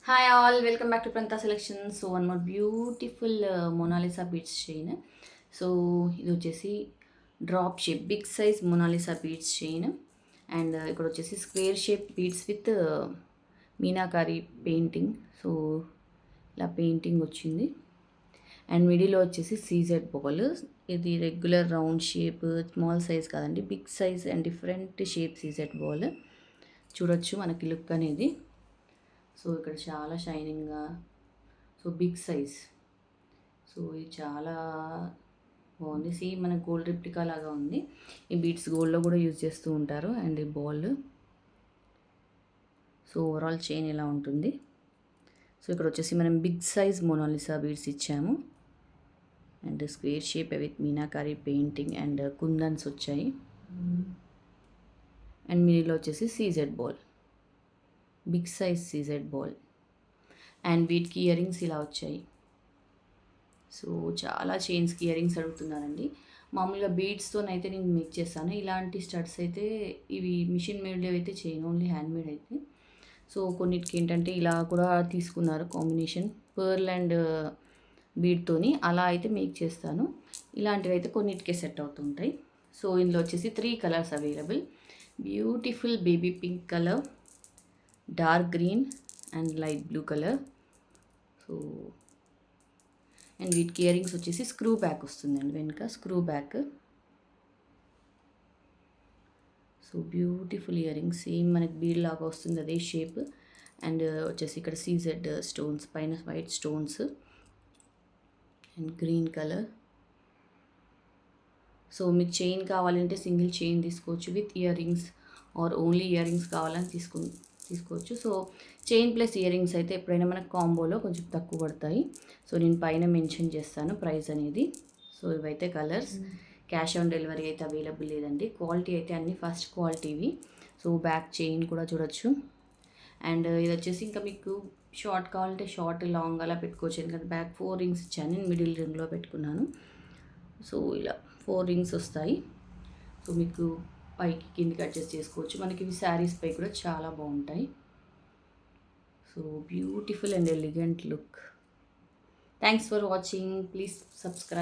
Hi all, welcome back to Pranta Selection. So one more beautiful Mona Lisa beads chain. So ఇది వచ్చేసి drop shape big size Mona Lisa beads chain and ఇక్కడ వచ్చేసి square shape beads with meenakari painting. So ఇలా painting వచ్చింది and మిడిల్లో వచ్చేసి CZ ball. ఇది regular round shape, small size కాదండి, big size and different shape CZ ball. చూడొచ్చు మనకి లుక్ అనేది. సో ఇక్కడ చాలా షైనింగ్గా, సో బిగ్ సైజ్. సో ఇది చాలా బాగుంది. సేమ్ మన గోల్డ్ రిప్లికా లాగా ఉంది. ఈ బీడ్స్ గోల్డ్లో కూడా యూజ్ చేస్తూ ఉంటారు. అండ్ ఈ బాల్. సో ఓవరాల్ చైన్ ఇలా ఉంటుంది. సో ఇక్కడ వచ్చేసి మనం బిగ్ సైజ్ మొనాలిసా బీడ్స్ ఇచ్చాము and square shape with meenakari painting and kundans వచ్చాయి. అండ్ మిడిల్లో వచ్చేసి CZ ball, big size CZ ball. And వీటికి ఇయర్ రింగ్స్ ఇలా వచ్చాయి. సో చాలా చైన్స్కి ఇయర్ రింగ్స్ అడుగుతున్నారండి. మామూలుగా బీడ్స్తోనైతే నేను మేక్ చేస్తాను. ఇలాంటి స్టడ్స్ అయితే ఇవి మిషన్ మేడ్ అయితే చేయను, ఓన్లీ హ్యాండ్ మేడ్ అయితే. సో కొన్నిటికి ఏంటంటే ఇలా కూడా తీసుకున్నారు కాంబినేషన్ పర్ల్ అండ్ బీడ్తోని, అలా అయితే మేక్ చేస్తాను. ఇలాంటివి అయితే కొన్నిటికే సెట్ అవుతుంటాయి. సో ఇందులో వచ్చేసి 3 colours available. Beautiful baby pink colour, dark green and light blue colour. So and వీటికి ఇయర్ రింగ్స్ వచ్చేసి స్క్రూ బ్యాక్ వస్తుందండి, వెనుక screw back. So beautiful earrings, same మనకి బీడ్ లాగా వస్తుంది అదే షేప్. అండ్ వచ్చేసి ఇక్కడ సీజెడ్ స్టోన్స్, పైన white stones and green colour. So మీకు చైన్ కావాలంటే సింగిల్ చైన్ తీసుకోవచ్చు with earrings, or only earrings కావాలని తీసుకోవచ్చు. So chain plus ear rings అయితే ఎప్పుడైనా మనకు కాంబోలో కొంచెం తక్కువ పడతాయి. సో నేను పైన మెన్షన్ చేస్తాను ప్రైస్ అనేది. సో ఇవైతే కలర్స్. క్యాష్ ఆన్ డెలివరీ అయితే అవైలబుల్ లేదండి. క్వాలిటీ అయితే అన్ని ఫస్ట్ క్వాలిటీవి. సో బ్యాక్ చైన్ కూడా చూడొచ్చు. అండ్ ఇది వచ్చేసి ఇంకా మీకు షార్ట్ కావాలంటే షార్ట్, లాంగ్ అలా పెట్టుకోవచ్చు. ఎందుకంటే బ్యాక్ 4 రింగ్స్ ఇచ్చాను, నేను మిడిల్ రింగ్లో పెట్టుకున్నాను. సో ఇలా 4 రింగ్స్ వస్తాయి. సో మీకు పైకి కిందికి అడ్జస్ట్ చేసుకోవచ్చు. మనకి ఇవి శారీస్ పై కూడా చాలా బాగుంటాయి. So beautiful and elegant look. Thanks for watching. Please subscribe.